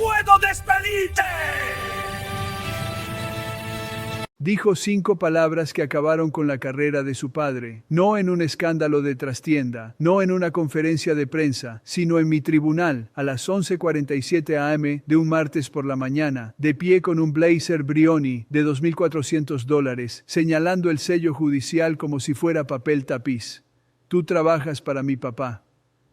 puedo despedirte. Dijo 5 palabras que acabaron con la carrera de su padre, no en un escándalo de trastienda, no en una conferencia de prensa, sino en mi tribunal, a las 11:47 a.m. de un martes por la mañana, de pie con un blazer Brioni de $2,400, señalando el sello judicial como si fuera papel tapiz. Tú trabajas para mi papá.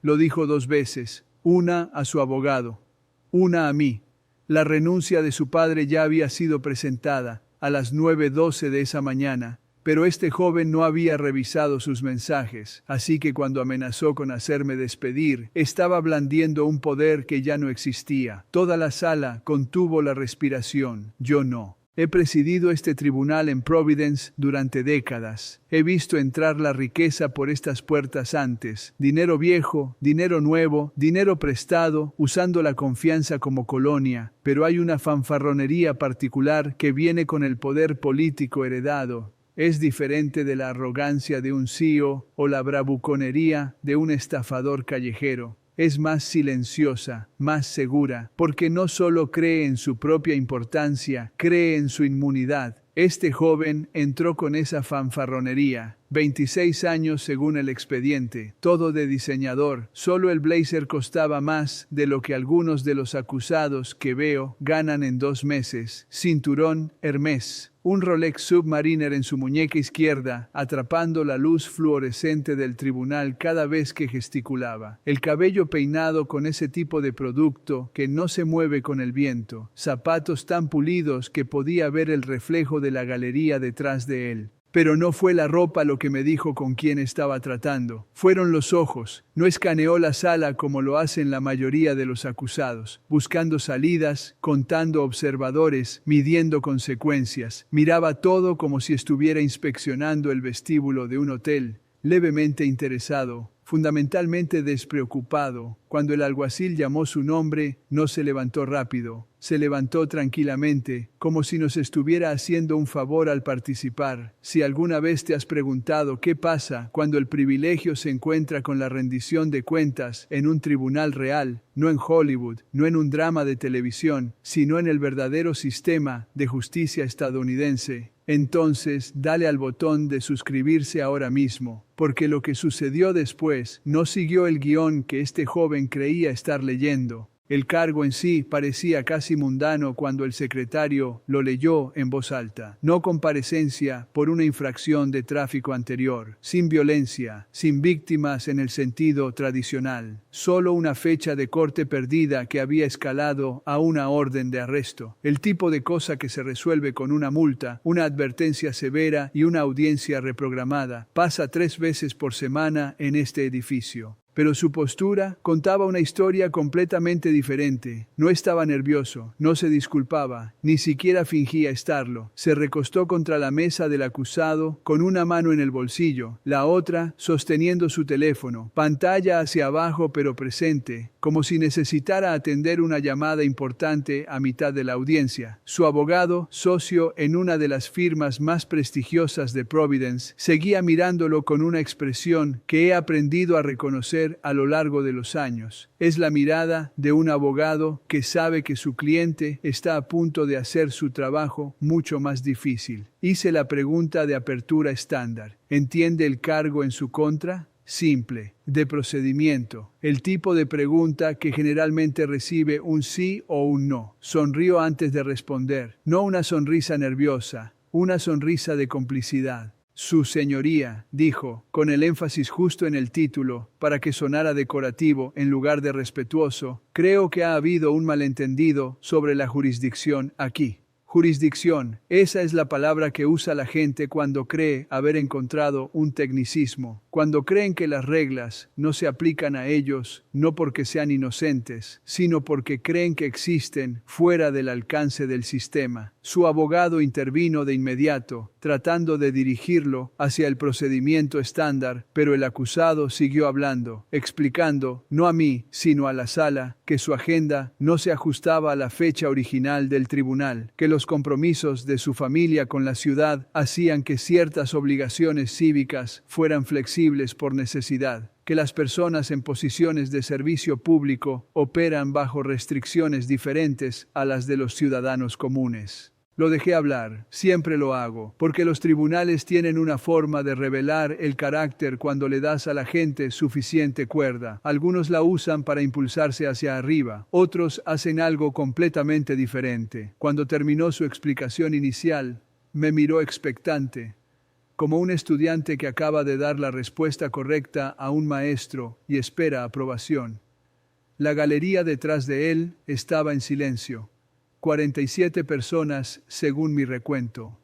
Lo dijo 2 veces, una a su abogado, una a mí. La renuncia de su padre ya había sido presentada a las 9:12 de esa mañana, pero este joven no había revisado sus mensajes, así que cuando amenazó con hacerme despedir, estaba blandiendo un poder que ya no existía. Toda la sala contuvo la respiración, yo no. He presidido este tribunal en Providence durante décadas. He visto entrar la riqueza por estas puertas antes. Dinero viejo, dinero nuevo, dinero prestado, usando la confianza como colonia. Pero hay una fanfarronería particular que viene con el poder político heredado. Es diferente de la arrogancia de un CEO o la bravuconería de un estafador callejero. Es más silenciosa, más segura, porque no solo cree en su propia importancia, cree en su inmunidad. Este joven entró con esa fanfarronería. 26 años según el expediente, todo de diseñador. Solo el blazer costaba más de lo que algunos de los acusados que veo ganan en 2 meses. Cinturón Hermès. Un Rolex Submariner en su muñeca izquierda, atrapando la luz fluorescente del tribunal cada vez que gesticulaba. El cabello peinado con ese tipo de producto que no se mueve con el viento. Zapatos tan pulidos que podía ver el reflejo de la galería detrás de él. Pero no fue la ropa lo que me dijo con quién estaba tratando. Fueron los ojos. No escaneó la sala como lo hacen la mayoría de los acusados, buscando salidas, contando observadores, midiendo consecuencias. Miraba todo como si estuviera inspeccionando el vestíbulo de un hotel, levemente interesado, fundamentalmente despreocupado. Cuando el alguacil llamó su nombre, no se levantó rápido. Se levantó tranquilamente, como si nos estuviera haciendo un favor al participar. Si alguna vez te has preguntado qué pasa cuando el privilegio se encuentra con la rendición de cuentas en un tribunal real, no en Hollywood, no en un drama de televisión, sino en el verdadero sistema de justicia estadounidense, entonces dale al botón de suscribirse ahora mismo, porque lo que sucedió después no siguió el guión que este joven creía estar leyendo. El cargo en sí parecía casi mundano cuando el secretario lo leyó en voz alta. No comparecencia por una infracción de tráfico anterior, sin violencia, sin víctimas en el sentido tradicional. Solo una fecha de corte perdida que había escalado a una orden de arresto. El tipo de cosa que se resuelve con una multa, una advertencia severa y una audiencia reprogramada. Pasa 3 veces por semana en este edificio. Pero su postura contaba una historia completamente diferente. No estaba nervioso, no se disculpaba, ni siquiera fingía estarlo. Se recostó contra la mesa del acusado, con una mano en el bolsillo, la otra sosteniendo su teléfono, pantalla hacia abajo pero presente, como si necesitara atender una llamada importante a mitad de la audiencia. Su abogado, socio en una de las firmas más prestigiosas de Providence, seguía mirándolo con una expresión que he aprendido a reconocer a lo largo de los años. Es la mirada de un abogado que sabe que su cliente está a punto de hacer su trabajo mucho más difícil. Hice la pregunta de apertura estándar. ¿Entiende el cargo en su contra? Simple, de procedimiento. El tipo de pregunta que generalmente recibe un sí o un no. Sonrió antes de responder. No una sonrisa nerviosa, una sonrisa de complicidad. Su señoría, dijo, con el énfasis justo en el título, para que sonara decorativo en lugar de respetuoso, creo que ha habido un malentendido sobre la jurisdicción aquí. Jurisdicción, esa es la palabra que usa la gente cuando cree haber encontrado un tecnicismo, cuando creen que las reglas no se aplican a ellos, no porque sean inocentes, sino porque creen que existen fuera del alcance del sistema. Su abogado intervino de inmediato, tratando de dirigirlo hacia el procedimiento estándar, pero el acusado siguió hablando, explicando, no a mí, sino a la sala, que su agenda no se ajustaba a la fecha original del tribunal, que los compromisos de su familia con la ciudad hacían que ciertas obligaciones cívicas fueran flexibles por necesidad, que las personas en posiciones de servicio público operan bajo restricciones diferentes a las de los ciudadanos comunes. Lo dejé hablar, siempre lo hago, porque los tribunales tienen una forma de revelar el carácter cuando le das a la gente suficiente cuerda. Algunos la usan para impulsarse hacia arriba, otros hacen algo completamente diferente. Cuando terminó su explicación inicial, me miró expectante, como un estudiante que acaba de dar la respuesta correcta a un maestro y espera aprobación. La galería detrás de él estaba en silencio. 47 personas, según mi recuento.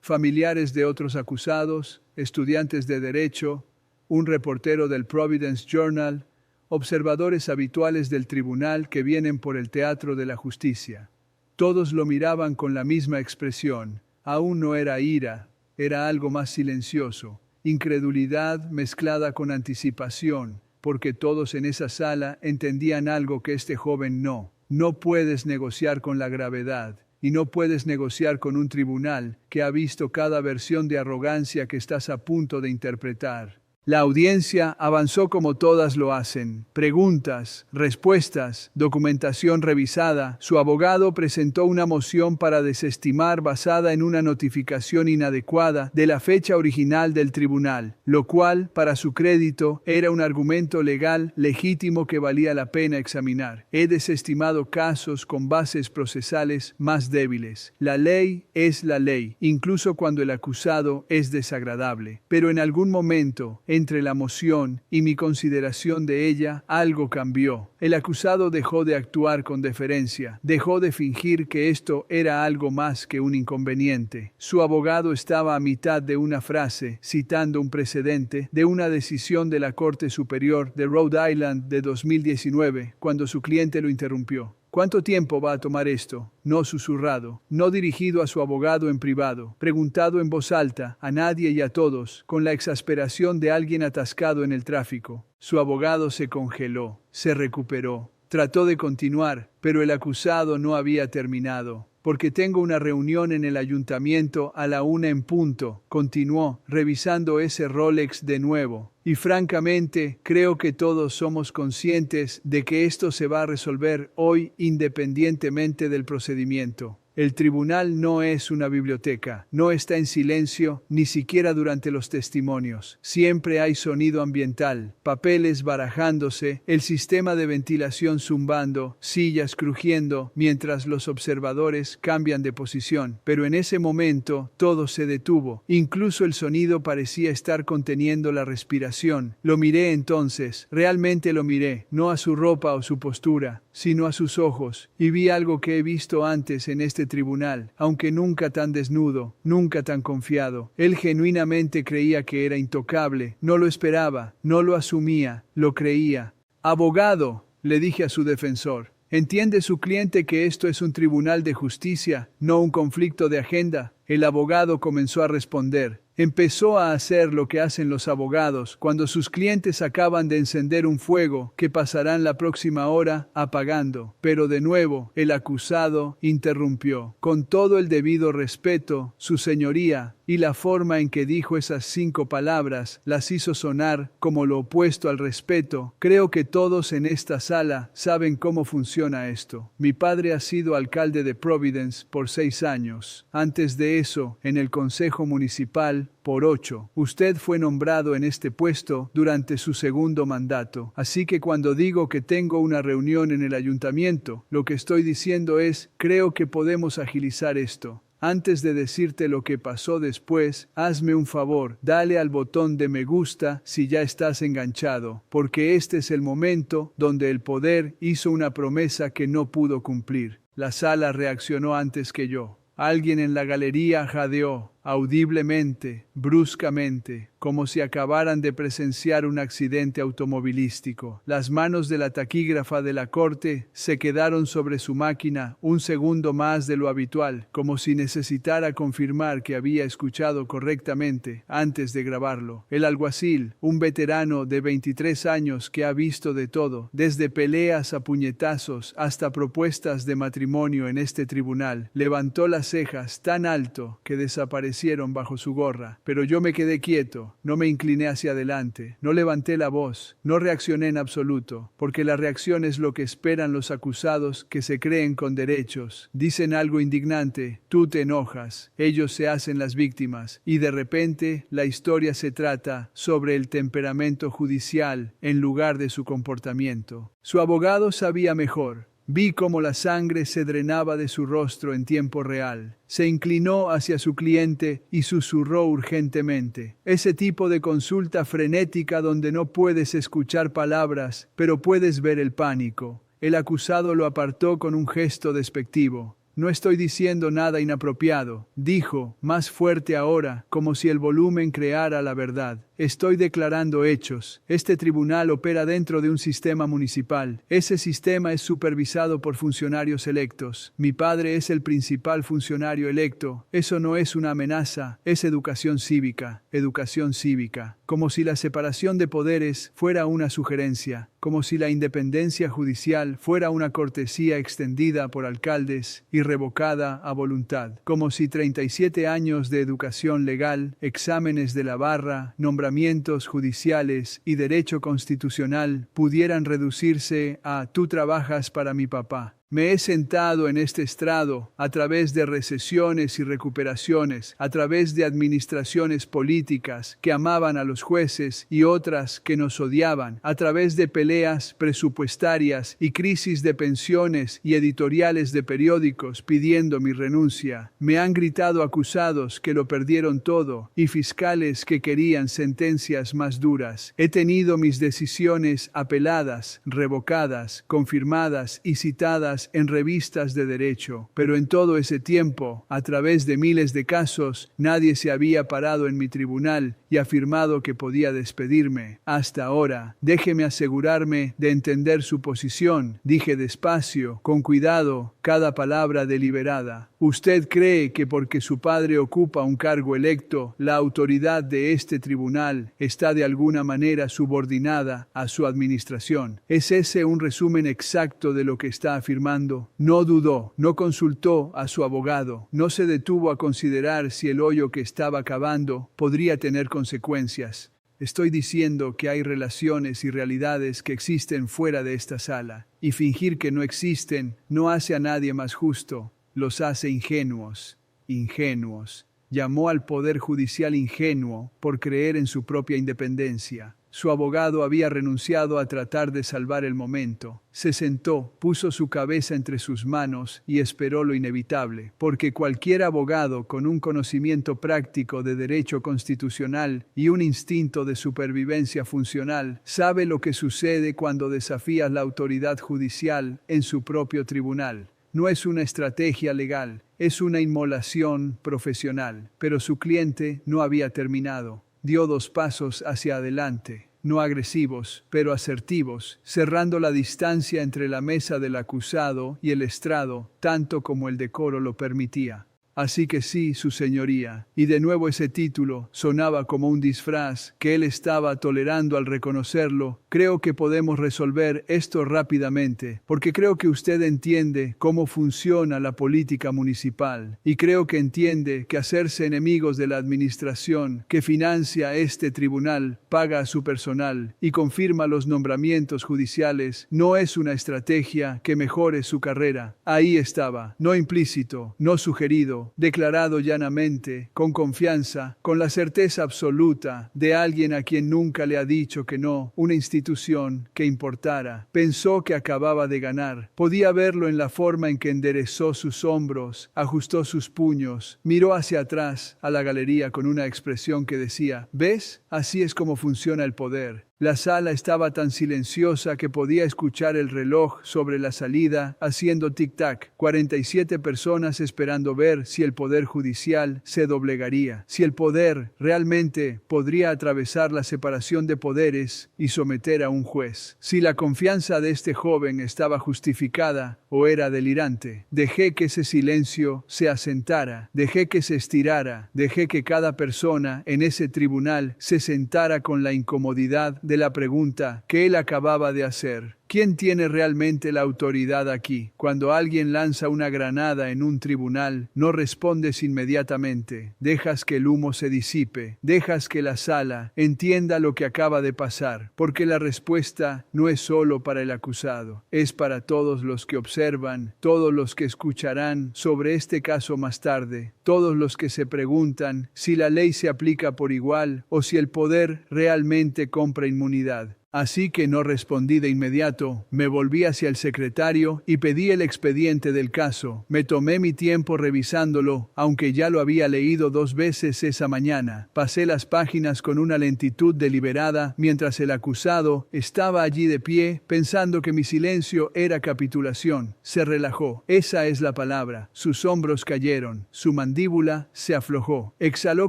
Familiares de otros acusados, estudiantes de derecho, un reportero del Providence Journal, observadores habituales del tribunal que vienen por el teatro de la justicia. Todos lo miraban con la misma expresión. Aún no era ira, era algo más silencioso, incredulidad mezclada con anticipación, porque todos en esa sala entendían algo que este joven no. No puedes negociar con la gravedad, y no puedes negociar con un tribunal que ha visto cada versión de arrogancia que estás a punto de interpretar. La audiencia avanzó como todas lo hacen. Preguntas, respuestas, documentación revisada. Su abogado presentó una moción para desestimar basada en una notificación inadecuada de la fecha original del tribunal, lo cual, para su crédito, era un argumento legal legítimo que valía la pena examinar. He desestimado casos con bases procesales más débiles. La ley es la ley, incluso cuando el acusado es desagradable. Pero en algún momento, entre la moción y mi consideración de ella, algo cambió. El acusado dejó de actuar con deferencia, dejó de fingir que esto era algo más que un inconveniente. Su abogado estaba a mitad de una frase, citando un precedente de una decisión de la Corte Superior de Rhode Island de 2019, cuando su cliente lo interrumpió. ¿Cuánto tiempo va a tomar esto? No susurrado, no dirigido a su abogado en privado, preguntado en voz alta, a nadie y a todos, con la exasperación de alguien atascado en el tráfico. Su abogado se congeló, se recuperó, trató de continuar, pero el acusado no había terminado. Porque tengo una reunión en el ayuntamiento a la 1 en punto, continuó, revisando ese Rolex de nuevo. Y francamente, creo que todos somos conscientes de que esto se va a resolver hoy independientemente del procedimiento. El tribunal no es una biblioteca, no está en silencio, ni siquiera durante los testimonios. Siempre hay sonido ambiental, papeles barajándose, el sistema de ventilación zumbando, sillas crujiendo, mientras los observadores cambian de posición. Pero en ese momento, todo se detuvo. Incluso el sonido parecía estar conteniendo la respiración. Lo miré entonces, realmente lo miré, no a su ropa o su postura, sino a sus ojos, y vi algo que he visto antes en este tribunal, aunque nunca tan desnudo, nunca tan confiado. Él genuinamente creía que era intocable, no lo esperaba, no lo asumía, lo creía. Abogado, le dije a su defensor, ¿entiende su cliente que esto es un tribunal de justicia, no un conflicto de agenda? El abogado comenzó a responder. Empezó a hacer lo que hacen los abogados cuando sus clientes acaban de encender un fuego que pasarán la próxima hora apagando. Pero de nuevo, el acusado interrumpió. Con todo el debido respeto, su señoría, y la forma en que dijo esas 5 palabras las hizo sonar como lo opuesto al respeto. Creo que todos en esta sala saben cómo funciona esto. Mi padre ha sido alcalde de Providence por 6 años. Antes de eso, en el Consejo Municipal, por 8. Usted fue nombrado en este puesto durante su segundo mandato. Así que cuando digo que tengo una reunión en el ayuntamiento, lo que estoy diciendo es, creo que podemos agilizar esto. Antes de decirte lo que pasó después, hazme un favor, dale al botón de me gusta si ya estás enganchado, porque este es el momento donde el poder hizo una promesa que no pudo cumplir. La sala reaccionó antes que yo. Alguien en la galería jadeó, audiblemente, bruscamente, como si acabaran de presenciar un accidente automovilístico. Las manos de la taquígrafa de la corte se quedaron sobre su máquina un segundo más de lo habitual, como si necesitara confirmar que había escuchado correctamente antes de grabarlo. El alguacil, un veterano de 23 años que ha visto de todo, desde peleas a puñetazos hasta propuestas de matrimonio en este tribunal, levantó las cejas tan alto que desapareció aparecieron bajo su gorra. Pero yo me quedé quieto, no me incliné hacia adelante, no levanté la voz, no reaccioné en absoluto, porque la reacción es lo que esperan los acusados que se creen con derechos. Dicen algo indignante, tú te enojas, ellos se hacen las víctimas, y de repente la historia se trata sobre el temperamento judicial en lugar de su comportamiento. Su abogado sabía mejor. Vi cómo la sangre se drenaba de su rostro en tiempo real. Se inclinó hacia su cliente y susurró urgentemente. Ese tipo de consulta frenética donde no puedes escuchar palabras, pero puedes ver el pánico. El acusado lo apartó con un gesto despectivo. No estoy diciendo nada inapropiado, dijo, más fuerte ahora, como si el volumen creara la verdad. Estoy declarando hechos. Este tribunal opera dentro de un sistema municipal. Ese sistema es supervisado por funcionarios electos. Mi padre es el principal funcionario electo. Eso no es una amenaza, es educación cívica. Educación cívica. Como si la separación de poderes fuera una sugerencia. Como si la independencia judicial fuera una cortesía extendida por alcaldes y revocada a voluntad. Como si 37 años de educación legal, exámenes de la barra, nombramientos judiciales y derecho constitucional pudieran reducirse a «tú trabajas para mi papá». Me he sentado en este estrado a través de recesiones y recuperaciones, a través de administraciones políticas que amaban a los jueces y otras que nos odiaban, a través de peleas presupuestarias y crisis de pensiones y editoriales de periódicos pidiendo mi renuncia. Me han gritado acusados que lo perdieron todo y fiscales que querían sentencias más duras. He tenido mis decisiones apeladas, revocadas, confirmadas y citadas en revistas de derecho, pero en todo ese tiempo, a través de miles de casos, nadie se había parado en mi tribunal y afirmado que podía despedirme. Hasta ahora, déjeme asegurarme de entender su posición, dije despacio, con cuidado, cada palabra deliberada. ¿Usted cree que porque su padre ocupa un cargo electo, la autoridad de este tribunal está de alguna manera subordinada a su administración? ¿Es ese un resumen exacto de lo que está afirmando? No dudó, no consultó a su abogado, no se detuvo a considerar si el hoyo que estaba cavando podría tener consecuencias. Estoy diciendo que hay relaciones y realidades que existen fuera de esta sala, y fingir que no existen no hace a nadie más justo, los hace ingenuos. Ingenuos. Llamó al Poder Judicial ingenuo por creer en su propia independencia. Su abogado había renunciado a tratar de salvar el momento. Se sentó, puso su cabeza entre sus manos y esperó lo inevitable, porque cualquier abogado con un conocimiento práctico de derecho constitucional y un instinto de supervivencia funcional sabe lo que sucede cuando desafías la autoridad judicial en su propio tribunal. No es una estrategia legal, es una inmolación profesional. Pero su cliente no había terminado. Dio 2 pasos hacia adelante, no agresivos, pero asertivos, cerrando la distancia entre la mesa del acusado y el estrado, tanto como el decoro lo permitía. Así que sí, su señoría. Y de nuevo ese título sonaba como un disfraz que él estaba tolerando al reconocerlo. Creo que podemos resolver esto rápidamente, porque creo que usted entiende cómo funciona la política municipal, y creo que entiende que hacerse enemigos de la administración que financia este tribunal, paga a su personal y confirma los nombramientos judiciales no es una estrategia que mejore su carrera. Ahí estaba, no implícito, no sugerido, declarado llanamente, con confianza, con la certeza absoluta de alguien a quien nunca le ha dicho que no, una institución que importara. Pensó que acababa de ganar. Podía verlo en la forma en que enderezó sus hombros, ajustó sus puños, miró hacia atrás a la galería con una expresión que decía, ¿ves? Así es como funciona el poder. La sala estaba tan silenciosa que podía escuchar el reloj sobre la salida haciendo tic-tac. 47 personas esperando ver si el poder judicial se doblegaría, si el poder realmente podría atravesar la separación de poderes y someter a un juez. Si la confianza de este joven estaba justificada o era delirante. Dejé que ese silencio se asentara, dejé que se estirara, dejé que cada persona en ese tribunal se sentara con la incomodidad de la pregunta que él acababa de hacer. ¿Quién tiene realmente la autoridad aquí? Cuando alguien lanza una granada en un tribunal, no respondes inmediatamente. Dejas que el humo se disipe. Dejas que la sala entienda lo que acaba de pasar. Porque la respuesta no es solo para el acusado. Es para todos los que observan, todos los que escucharán sobre este caso más tarde, todos los que se preguntan si la ley se aplica por igual o si el poder realmente compra inmunidad. Así que no respondí de inmediato, me volví hacia el secretario y pedí el expediente del caso. Me tomé mi tiempo revisándolo, aunque ya lo había leído 2 veces esa mañana. Pasé las páginas con una lentitud deliberada, mientras el acusado estaba allí de pie, pensando que mi silencio era capitulación. Se relajó. Esa es la palabra. Sus hombros cayeron. Su mandíbula se aflojó. Exhaló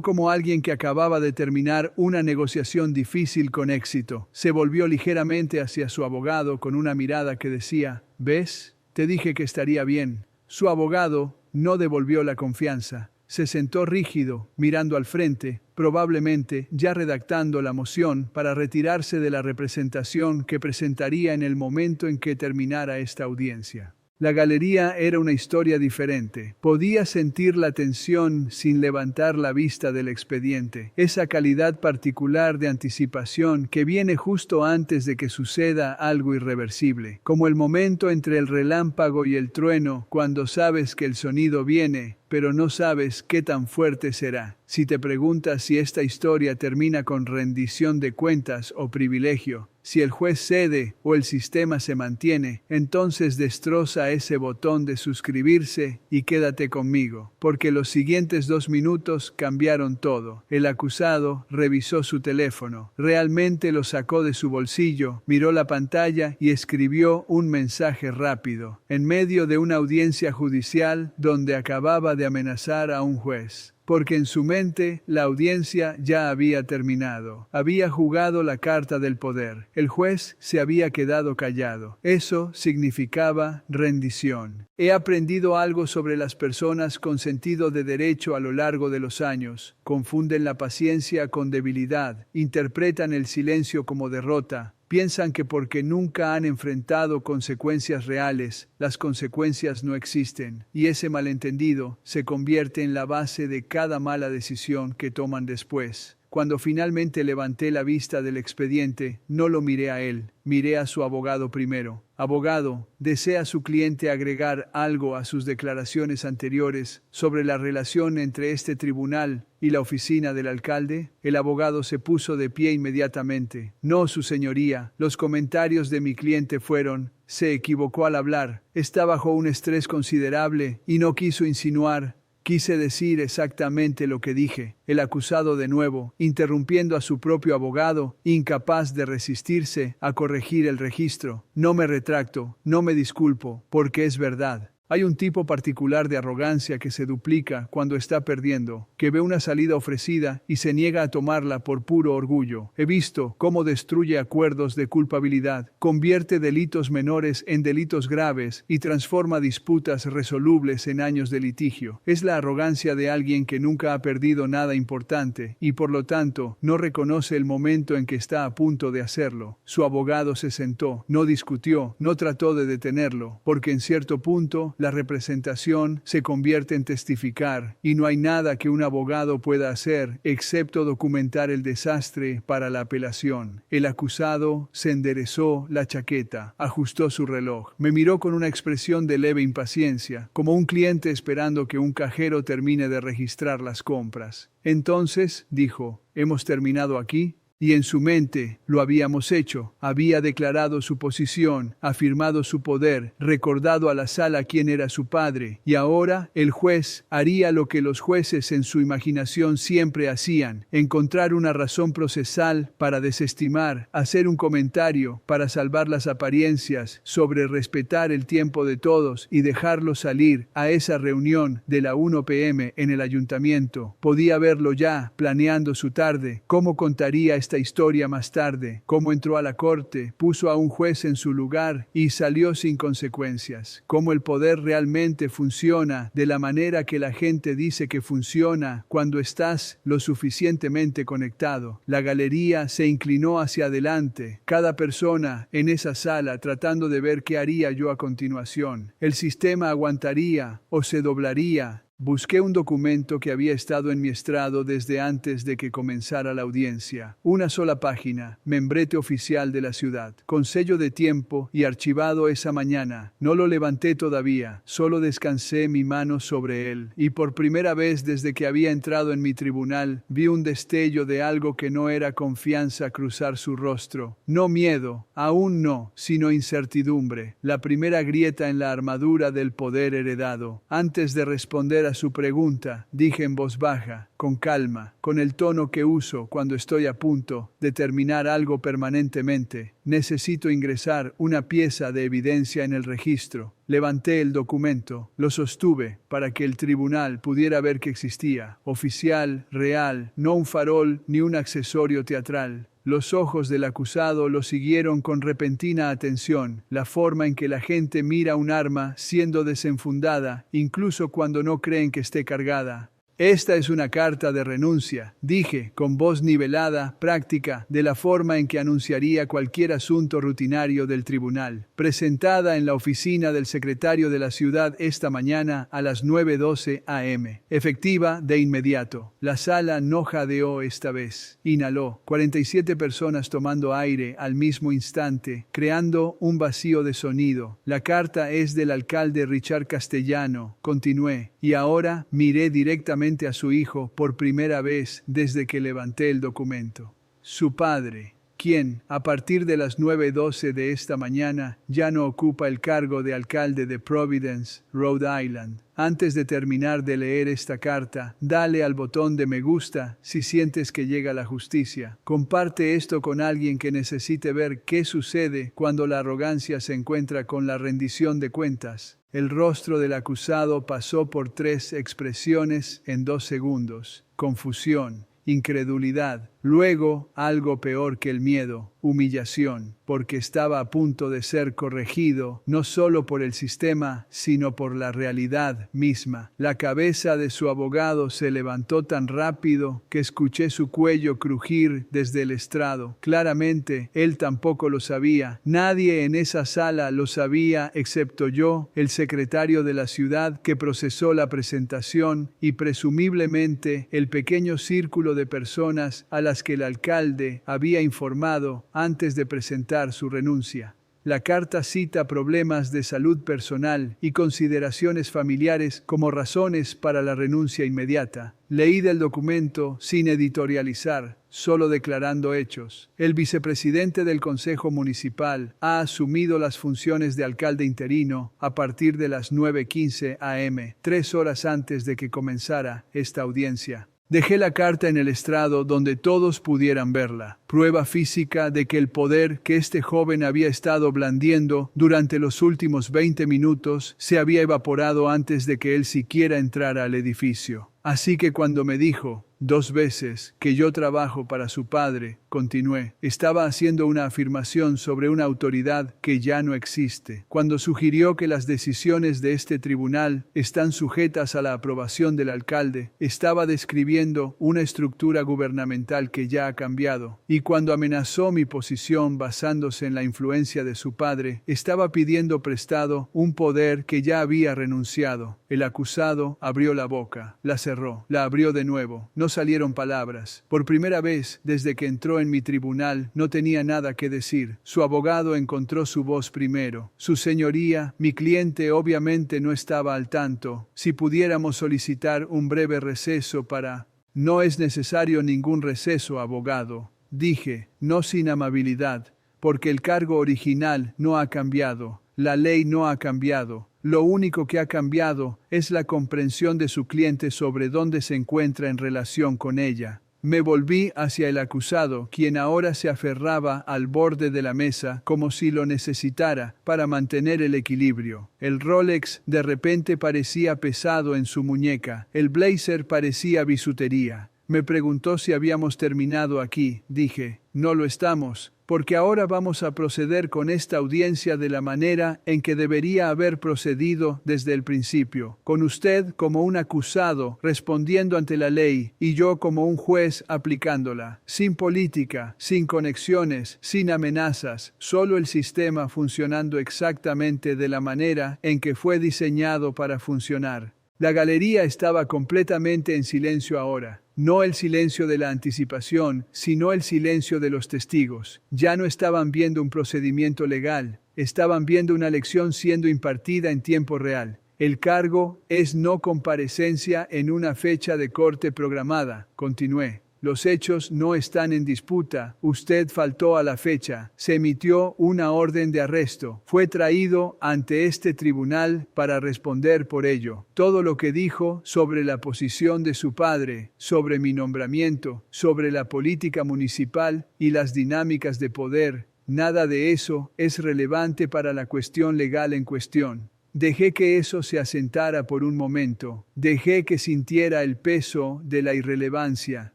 como alguien que acababa de terminar una negociación difícil con éxito. Se volvió ligeramente hacia su abogado con una mirada que decía: ¿ves? Te dije que estaría bien. Su abogado no devolvió la confianza. Se sentó rígido, mirando al frente, probablemente ya redactando la moción para retirarse de la representación que presentaría en el momento en que terminara esta audiencia. La galería era una historia diferente. Podía sentir la tensión sin levantar la vista del expediente. Esa calidad particular de anticipación que viene justo antes de que suceda algo irreversible. Como el momento entre el relámpago y el trueno, cuando sabes que el sonido viene, pero no sabes qué tan fuerte será. Si te preguntas si esta historia termina con rendición de cuentas o privilegio, si el juez cede o el sistema se mantiene, entonces destroza ese botón de suscribirse y quédate conmigo, porque los siguientes 2 minutos cambiaron todo. El acusado revisó su teléfono, realmente lo sacó de su bolsillo, miró la pantalla y escribió un mensaje rápido, en medio de una audiencia judicial donde acababa de amenazar a un juez. Porque en su mente la audiencia ya había terminado. Había jugado la carta del poder. El juez se había quedado callado. Eso significaba rendición. He aprendido algo sobre las personas con sentido de derecho a lo largo de los años. Confunden la paciencia con debilidad. Interpretan el silencio como derrota. Piensan que porque nunca han enfrentado consecuencias reales, las consecuencias no existen, y ese malentendido se convierte en la base de cada mala decisión que toman después. Cuando finalmente levanté la vista del expediente, no lo miré a él, miré a su abogado primero. Abogado, ¿desea su cliente agregar algo a sus declaraciones anteriores sobre la relación entre este tribunal y la oficina del alcalde? El abogado se puso de pie inmediatamente. No, su señoría. Los comentarios de mi cliente fueron: se equivocó al hablar, está bajo un estrés considerable y no quiso insinuar. Quise decir exactamente lo que dije. El acusado de nuevo, interrumpiendo a su propio abogado, incapaz de resistirse a corregir el registro. No me retracto, no me disculpo, porque es verdad. Hay un tipo particular de arrogancia que se duplica cuando está perdiendo, que ve una salida ofrecida y se niega a tomarla por puro orgullo. He visto cómo destruye acuerdos de culpabilidad, convierte delitos menores en delitos graves y transforma disputas resolubles en años de litigio. Es la arrogancia de alguien que nunca ha perdido nada importante y por lo tanto no reconoce el momento en que está a punto de hacerlo. Su abogado se sentó, no discutió, no trató de detenerlo, porque en cierto punto la representación se convierte en testificar, y no hay nada que un abogado pueda hacer excepto documentar el desastre para la apelación. El acusado se enderezó la chaqueta, ajustó su reloj, me miró con una expresión de leve impaciencia, como un cliente esperando que un cajero termine de registrar las compras. Entonces, dijo, ¿hemos terminado aquí? Y en su mente lo habíamos hecho. Había declarado su posición, afirmado su poder, recordado a la sala quién era su padre, y ahora el juez haría lo que los jueces en su imaginación siempre hacían: encontrar una razón procesal para desestimar, hacer un comentario para salvar las apariencias, sobre respetar el tiempo de todos y dejarlo salir a esa reunión de la 1 p.m. en el ayuntamiento. Podía verlo ya, planeando su tarde, cómo contaría esta historia más tarde, cómo entró a la corte, puso a un juez en su lugar y salió sin consecuencias. Cómo el poder realmente funciona de la manera que la gente dice que funciona cuando estás lo suficientemente conectado. La galería se inclinó hacia adelante, cada persona en esa sala tratando de ver qué haría yo a continuación. El sistema aguantaría o se doblaría. Busqué un documento que había estado en mi estrado desde antes de que comenzara la audiencia. Una sola página, membrete oficial de la ciudad, con sello de tiempo y archivado esa mañana. No lo levanté todavía, solo descansé mi mano sobre él. Y por primera vez desde que había entrado en mi tribunal, vi un destello de algo que no era confianza cruzar su rostro. No miedo, aún no, sino incertidumbre. La primera grieta en la armadura del poder heredado. Antes de responder a su pregunta, dije en voz baja, con calma, con el tono que uso cuando estoy a punto de terminar algo permanentemente. Necesito ingresar una pieza de evidencia en el registro. Levanté el documento, lo sostuve para que el tribunal pudiera ver que existía. Oficial, real, no un farol ni un accesorio teatral. Los ojos del acusado lo siguieron con repentina atención, la forma en que la gente mira un arma siendo desenfundada, incluso cuando no creen que esté cargada. Esta es una carta de renuncia, dije, con voz nivelada, práctica, de la forma en que anunciaría cualquier asunto rutinario del tribunal, presentada en la oficina del secretario de la ciudad esta mañana a las 9:12 am. Efectiva de inmediato. La sala no jadeó esta vez. Inhaló. 47 personas tomando aire al mismo instante, creando un vacío de sonido. La carta es del alcalde Richard Castellano, continué, y ahora miré directamente a su hijo por primera vez desde que levanté el documento. Su padre, quien, a partir de las 9:12 de esta mañana, ya no ocupa el cargo de alcalde de Providence, Rhode Island. Antes de terminar de leer esta carta, dale al botón de me gusta si sientes que llega la justicia. Comparte esto con alguien que necesite ver qué sucede cuando la arrogancia se encuentra con la rendición de cuentas. El rostro del acusado pasó por 3 expresiones en 2 segundos: confusión, incredulidad, luego algo peor que el miedo, humillación, porque estaba a punto de ser corregido, no solo por el sistema, sino por la realidad misma. La cabeza de su abogado se levantó tan rápido que escuché su cuello crujir desde el estrado. Claramente, él tampoco lo sabía. Nadie en esa sala lo sabía excepto yo, el secretario de la ciudad que procesó la presentación, y presumiblemente el pequeño círculo de personas a las que el alcalde había informado antes de presentar su renuncia. La carta cita problemas de salud personal y consideraciones familiares como razones para la renuncia inmediata. Leí del documento sin editorializar, solo declarando hechos. El vicepresidente del Consejo Municipal ha asumido las funciones de alcalde interino a partir de las 9:15 am, 3 horas antes de que comenzara esta audiencia. Dejé la carta en el estrado donde todos pudieran verla, prueba física de que el poder que este joven había estado blandiendo durante los últimos 20 minutos se había evaporado antes de que él siquiera entrara al edificio. Así que cuando me dijo 2 veces que yo trabajo para su padre, continué, estaba haciendo una afirmación sobre una autoridad que ya no existe. Cuando sugirió que las decisiones de este tribunal están sujetas a la aprobación del alcalde, estaba describiendo una estructura gubernamental que ya ha cambiado. Y cuando amenazó mi posición basándose en la influencia de su padre, estaba pidiendo prestado un poder que ya había renunciado. El acusado abrió la boca, la cerró, la abrió de nuevo. No salieron palabras. Por primera vez desde que entró en mi tribunal, no tenía nada que decir. Su abogado encontró su voz primero. Su señoría, mi cliente obviamente no estaba al tanto. Si pudiéramos solicitar un breve receso para... No es necesario ningún receso, abogado, dije, no sin amabilidad, porque el cargo original no ha cambiado. La ley no ha cambiado. Lo único que ha cambiado es la comprensión de su cliente sobre dónde se encuentra en relación con ella. Me volví hacia el acusado, quien ahora se aferraba al borde de la mesa como si lo necesitara para mantener el equilibrio. El Rolex de repente parecía pesado en su muñeca. El blazer parecía bisutería. Me preguntó si habíamos terminado aquí. Dije, no lo estamos, porque ahora vamos a proceder con esta audiencia de la manera en que debería haber procedido desde el principio, con usted como un acusado respondiendo ante la ley y yo como un juez aplicándola, sin política, sin conexiones, sin amenazas, solo el sistema funcionando exactamente de la manera en que fue diseñado para funcionar. La galería estaba completamente en silencio ahora. No el silencio de la anticipación, sino el silencio de los testigos. Ya no estaban viendo un procedimiento legal, estaban viendo una lección siendo impartida en tiempo real. El cargo es no comparecencia en una fecha de corte programada, continué. Los hechos no están en disputa. Usted faltó a la fecha. Se emitió una orden de arresto. Fue traído ante este tribunal para responder por ello. Todo lo que dijo sobre la posición de su padre, sobre mi nombramiento, sobre la política municipal y las dinámicas de poder, nada de eso es relevante para la cuestión legal en cuestión. Dejé que eso se asentara por un momento. Dejé que sintiera el peso de la irrelevancia.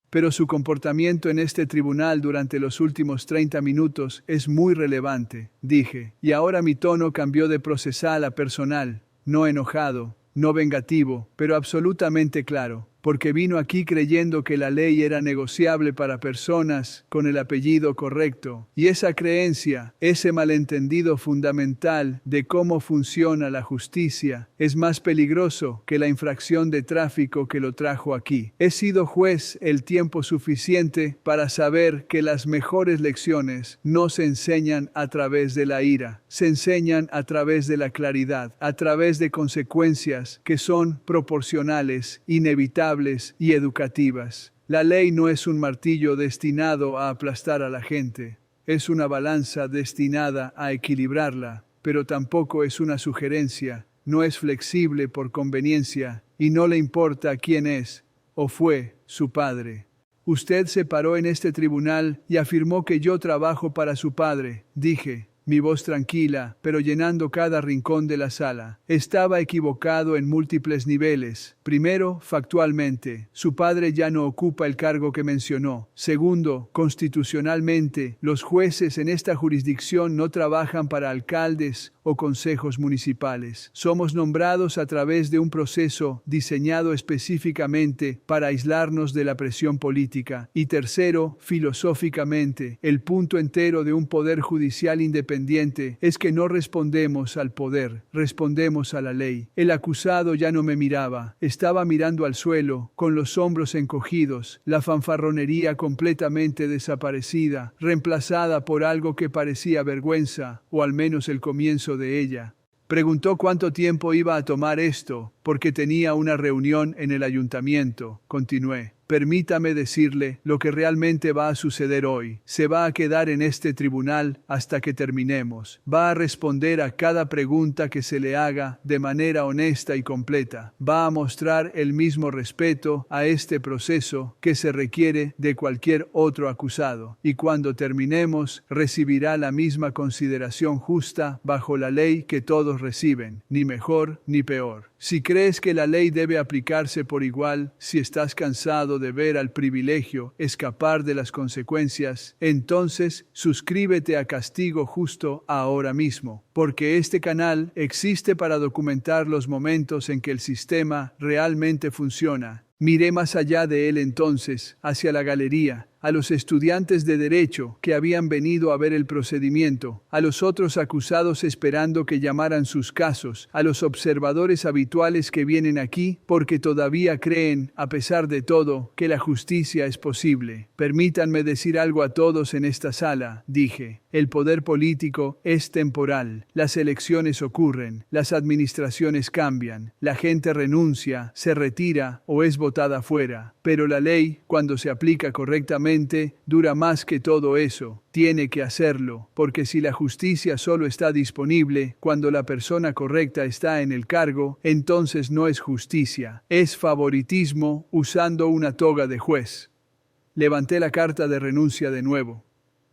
Pero su comportamiento en este tribunal durante los últimos 30 minutos es muy relevante, dije, y ahora mi tono cambió de procesal a personal, no enojado, no vengativo, pero absolutamente claro, porque vino aquí creyendo que la ley era negociable para personas con el apellido correcto, y esa creencia, ese malentendido fundamental de cómo funciona la justicia, es más peligroso que la infracción de tráfico que lo trajo aquí. He sido juez el tiempo suficiente para saber que las mejores lecciones no se enseñan a través de la ira, se enseñan a través de la claridad, a través de consecuencias que son proporcionales, inevitables y educativas. La ley no es un martillo destinado a aplastar a la gente, es una balanza destinada a equilibrarla, pero tampoco es una sugerencia, no es flexible por conveniencia y no le importa quién es o fue su padre. Usted se paró en este tribunal y afirmó que yo trabajo para su padre, dije. Mi voz tranquila, pero llenando cada rincón de la sala. Estaba equivocado en múltiples niveles. Primero, factualmente, su padre ya no ocupa el cargo que mencionó. Segundo, constitucionalmente, los jueces en esta jurisdicción no trabajan para alcaldes o consejos municipales. Somos nombrados a través de un proceso diseñado específicamente para aislarnos de la presión política. Y tercero, filosóficamente, el punto entero de un poder judicial independiente es que no respondemos al poder, respondemos a la ley. El acusado ya no me miraba, estaba mirando al suelo, con los hombros encogidos, la fanfarronería completamente desaparecida, reemplazada por algo que parecía vergüenza, o al menos el comienzo de ella. Preguntó cuánto tiempo iba a tomar esto, porque tenía una reunión en el ayuntamiento. Continué. Permítame decirle lo que realmente va a suceder hoy. Se va a quedar en este tribunal hasta que terminemos. Va a responder a cada pregunta que se le haga de manera honesta y completa. Va a mostrar el mismo respeto a este proceso que se requiere de cualquier otro acusado. Y cuando terminemos, recibirá la misma consideración justa bajo la ley que todos reciben, ni mejor ni peor. Si crees que la ley debe aplicarse por igual, si estás cansado de ver al privilegio escapar de las consecuencias, entonces suscríbete a Castigo Justo ahora mismo, porque este canal existe para documentar los momentos en que el sistema realmente funciona. Miré más allá de él entonces, hacia la galería, a los estudiantes de Derecho que habían venido a ver el procedimiento, a los otros acusados esperando que llamaran sus casos, a los observadores habituales que vienen aquí porque todavía creen, a pesar de todo, que la justicia es posible. Permítanme decir algo a todos en esta sala, dije. El poder político es temporal. Las elecciones ocurren, las administraciones cambian, la gente renuncia, se retira o es votada fuera. Pero la ley, cuando se aplica correctamente, dura más que todo eso. Tiene que hacerlo, porque si la justicia solo está disponible cuando la persona correcta está en el cargo, entonces no es justicia, es favoritismo usando una toga de juez. Levanté la carta de renuncia de nuevo.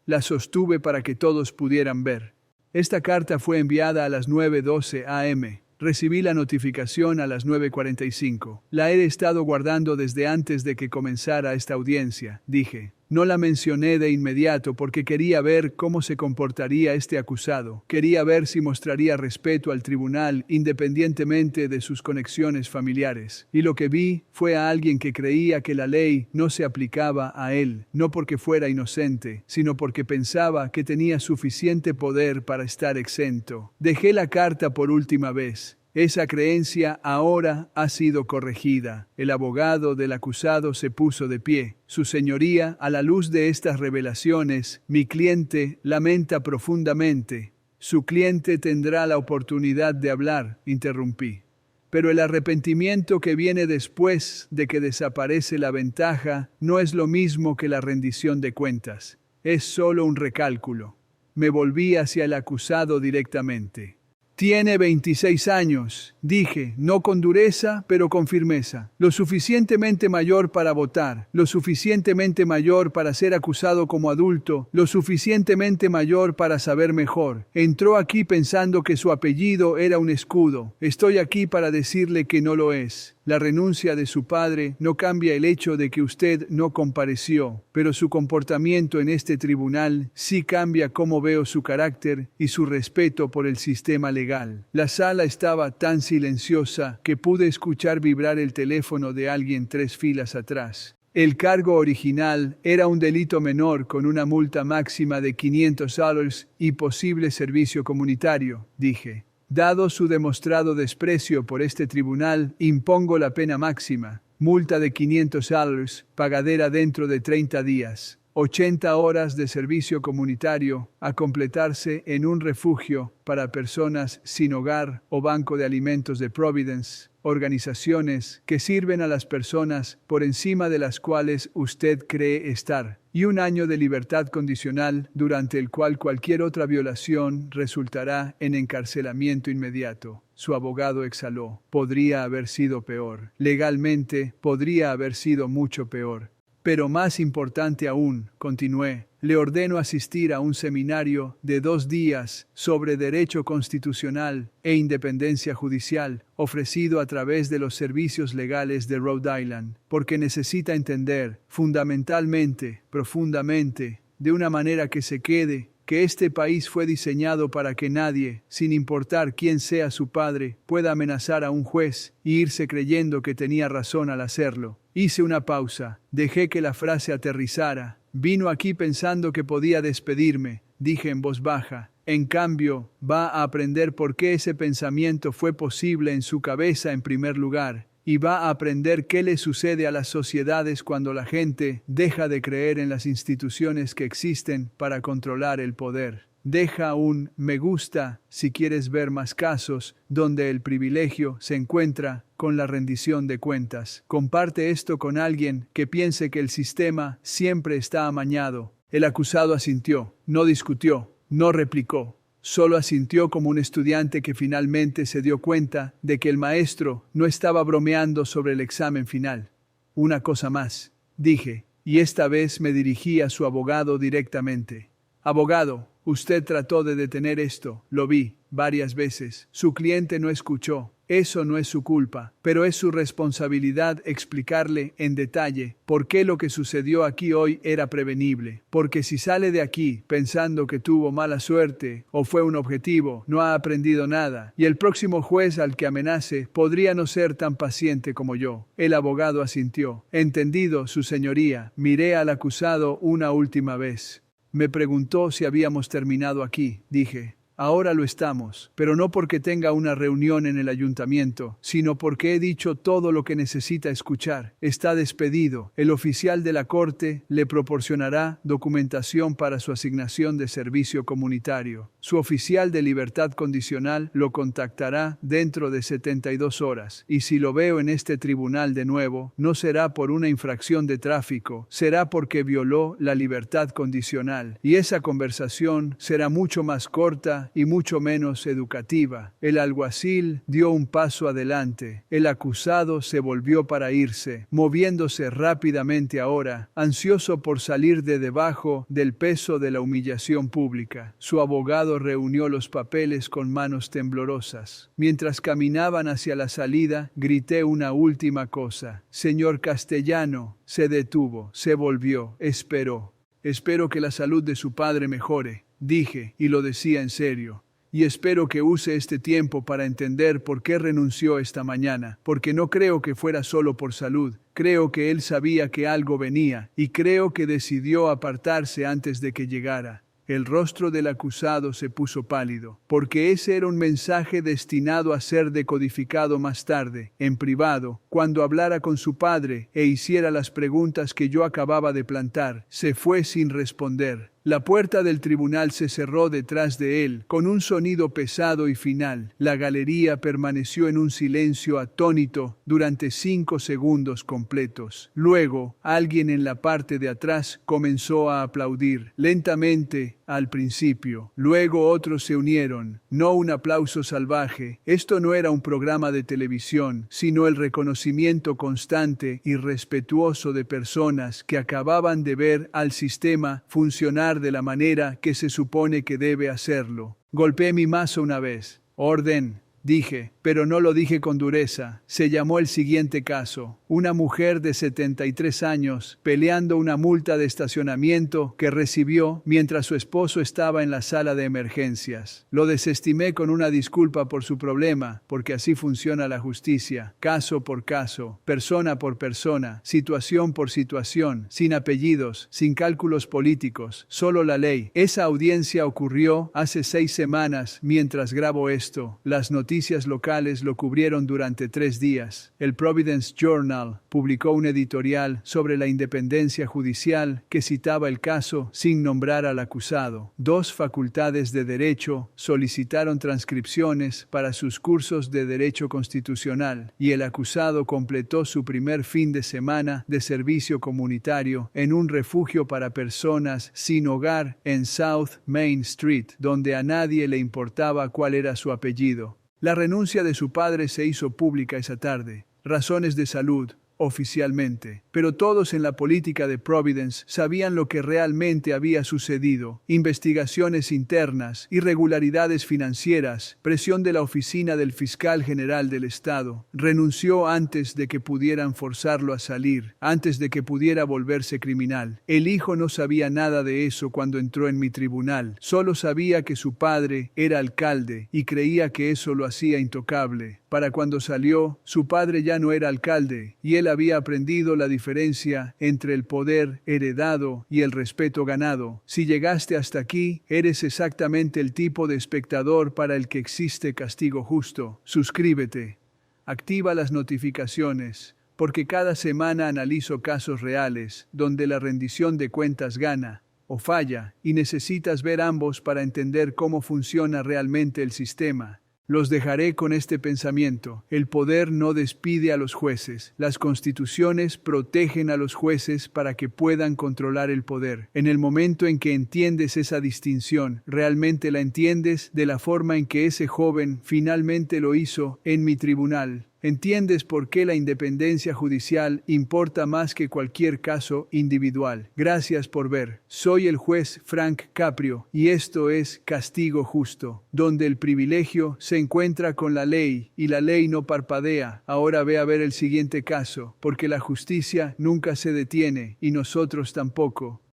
La sostuve para que todos pudieran ver. Esta carta fue enviada a las 9:12 a.m. Recibí la notificación a las 9:45. La he estado guardando desde antes de que comenzara esta audiencia, dije. No la mencioné de inmediato porque quería ver cómo se comportaría este acusado. Quería ver si mostraría respeto al tribunal independientemente de sus conexiones familiares. Y lo que vi fue a alguien que creía que la ley no se aplicaba a él, no porque fuera inocente, sino porque pensaba que tenía suficiente poder para estar exento. Dejé la carta por última vez. Esa creencia ahora ha sido corregida. El abogado del acusado se puso de pie. Su señoría, a la luz de estas revelaciones, mi cliente lamenta profundamente. Su cliente tendrá la oportunidad de hablar, interrumpí. Pero el arrepentimiento que viene después de que desaparece la ventaja no es lo mismo que la rendición de cuentas. Es solo un recálculo. Me volví hacia el acusado directamente. Tiene 26 años, dije, no con dureza, pero con firmeza. Lo suficientemente mayor para votar, lo suficientemente mayor para ser acusado como adulto, lo suficientemente mayor para saber mejor. Entró aquí pensando que su apellido era un escudo. Estoy aquí para decirle que no lo es. La renuncia de su padre no cambia el hecho de que usted no compareció, pero su comportamiento en este tribunal sí cambia cómo veo su carácter y su respeto por el sistema legal. La sala estaba tan silenciosa que pude escuchar vibrar el teléfono de alguien 3 filas atrás. El cargo original era un delito menor con una multa máxima de $500 y posible servicio comunitario, dije. Dado su demostrado desprecio por este tribunal, impongo la pena máxima, multa de $500, pagadera dentro de 30 días, 80 horas de servicio comunitario, a completarse en un refugio para personas sin hogar o banco de alimentos de Providence, organizaciones que sirven a las personas por encima de las cuales usted cree estar, y 1 año de libertad condicional durante el cual cualquier otra violación resultará en encarcelamiento inmediato. Su abogado exhaló. Podría haber sido peor. Legalmente, podría haber sido mucho peor. Pero más importante aún, continué, le ordeno asistir a un seminario de 2 días sobre derecho constitucional e independencia judicial, ofrecido a través de los servicios legales de Rhode Island, porque necesita entender, fundamentalmente, profundamente, de una manera que se quede, que este país fue diseñado para que nadie, sin importar quién sea su padre, pueda amenazar a un juez y irse creyendo que tenía razón al hacerlo. Hice una pausa, dejé que la frase aterrizara. Vino aquí pensando que podía despedirme, dije en voz baja. En cambio, va a aprender por qué ese pensamiento fue posible en su cabeza en primer lugar. Y va a aprender qué le sucede a las sociedades cuando la gente deja de creer en las instituciones que existen para controlar el poder. Deja un me gusta si quieres ver más casos donde el privilegio se encuentra con la rendición de cuentas. Comparte esto con alguien que piense que el sistema siempre está amañado. El acusado asintió, no discutió, no replicó. Solo asintió como un estudiante que finalmente se dio cuenta de que el maestro no estaba bromeando sobre el examen final. Una cosa más, dije, y esta vez me dirigí a su abogado directamente. Abogado, usted trató de detener esto, lo vi, varias veces. Su cliente no escuchó. Eso no es su culpa, pero es su responsabilidad explicarle en detalle por qué lo que sucedió aquí hoy era prevenible. Porque si sale de aquí pensando que tuvo mala suerte o fue un objetivo, no ha aprendido nada, y el próximo juez al que amenace podría no ser tan paciente como yo. El abogado asintió. Entendido, su señoría. Miré al acusado una última vez. Me preguntó si habíamos terminado aquí, dije. Ahora lo estamos, pero no porque tenga una reunión en el ayuntamiento, sino porque he dicho todo lo que necesita escuchar. Está despedido. El oficial de la corte le proporcionará documentación para su asignación de servicio comunitario. Su oficial de libertad condicional lo contactará dentro de 72 horas. Y si lo veo en este tribunal de nuevo, no será por una infracción de tráfico, será porque violó la libertad condicional. Y esa conversación será mucho más corta cómoda y mucho menos educativa. El alguacil dio un paso adelante. El acusado se volvió para irse, moviéndose rápidamente ahora, ansioso por salir de debajo del peso de la humillación pública. Su abogado reunió los papeles con manos temblorosas. Mientras caminaban hacia la salida, grité una última cosa. Señor Castellano. Se detuvo, se volvió, esperó. Espero que la salud de su padre mejore, dije, y lo decía en serio. Y espero que use este tiempo para entender por qué renunció esta mañana, porque no creo que fuera solo por salud. Creo que él sabía que algo venía, y creo que decidió apartarse antes de que llegara. El rostro del acusado se puso pálido, porque ese era un mensaje destinado a ser decodificado más tarde, en privado, cuando hablara con su padre e hiciera las preguntas que yo acababa de plantar. Se fue sin responder. La puerta del tribunal se cerró detrás de él, con un sonido pesado y final. La galería permaneció en un silencio atónito durante 5 segundos completos. Luego, alguien en la parte de atrás comenzó a aplaudir, lentamente, al principio. Luego otros se unieron. No un aplauso salvaje. Esto no era un programa de televisión, sino el reconocimiento constante y respetuoso de personas que acababan de ver al sistema funcionar de la manera que se supone que debe hacerlo. Golpeé mi mazo una vez. Orden, dije, pero no lo dije con dureza. Se llamó el siguiente caso. Una mujer de 73 años peleando una multa de estacionamiento que recibió mientras su esposo estaba en la sala de emergencias. Lo desestimé con una disculpa por su problema, porque así funciona la justicia. Caso por caso, persona por persona, situación por situación, sin apellidos, sin cálculos políticos, solo la ley. Esa audiencia ocurrió hace 6 semanas mientras grabo esto. Las noticias locales lo cubrieron durante 3 días. El Providence Journal publicó un editorial sobre la independencia judicial que citaba el caso sin nombrar al acusado. 2 facultades de derecho solicitaron transcripciones para sus cursos de derecho constitucional y el acusado completó su primer fin de semana de servicio comunitario en un refugio para personas sin hogar en South Main Street, donde a nadie le importaba cuál era su apellido. La renuncia de su padre se hizo pública esa tarde. Razones de salud, oficialmente. Pero todos en la política de Providence sabían lo que realmente había sucedido. Investigaciones internas, irregularidades financieras, presión de la oficina del fiscal general del estado. Renunció antes de que pudieran forzarlo a salir, antes de que pudiera volverse criminal. El hijo no sabía nada de eso cuando entró en mi tribunal. Solo sabía que su padre era alcalde y creía que eso lo hacía intocable. Para cuando salió, su padre ya no era alcalde y él había aprendido la diferencia entre el poder heredado y el respeto ganado. Si llegaste hasta aquí, eres exactamente el tipo de espectador para el que existe castigo justo. Suscríbete. Activa las notificaciones, porque cada semana analizo casos reales donde la rendición de cuentas gana o falla y necesitas ver ambos para entender cómo funciona realmente el sistema. Los dejaré con este pensamiento. El poder no despide a los jueces. Las constituciones protegen a los jueces para que puedan controlar el poder. En el momento en que entiendes esa distinción, realmente la entiendes de la forma en que ese joven finalmente lo hizo en mi tribunal. Entiendes por qué la independencia judicial importa más que cualquier caso individual. Gracias por ver. Soy el juez Frank Caprio y esto es Castigo Justo, donde el privilegio se encuentra con la ley y la ley no parpadea. Ahora ve a ver el siguiente caso, porque la justicia nunca se detiene y nosotros tampoco.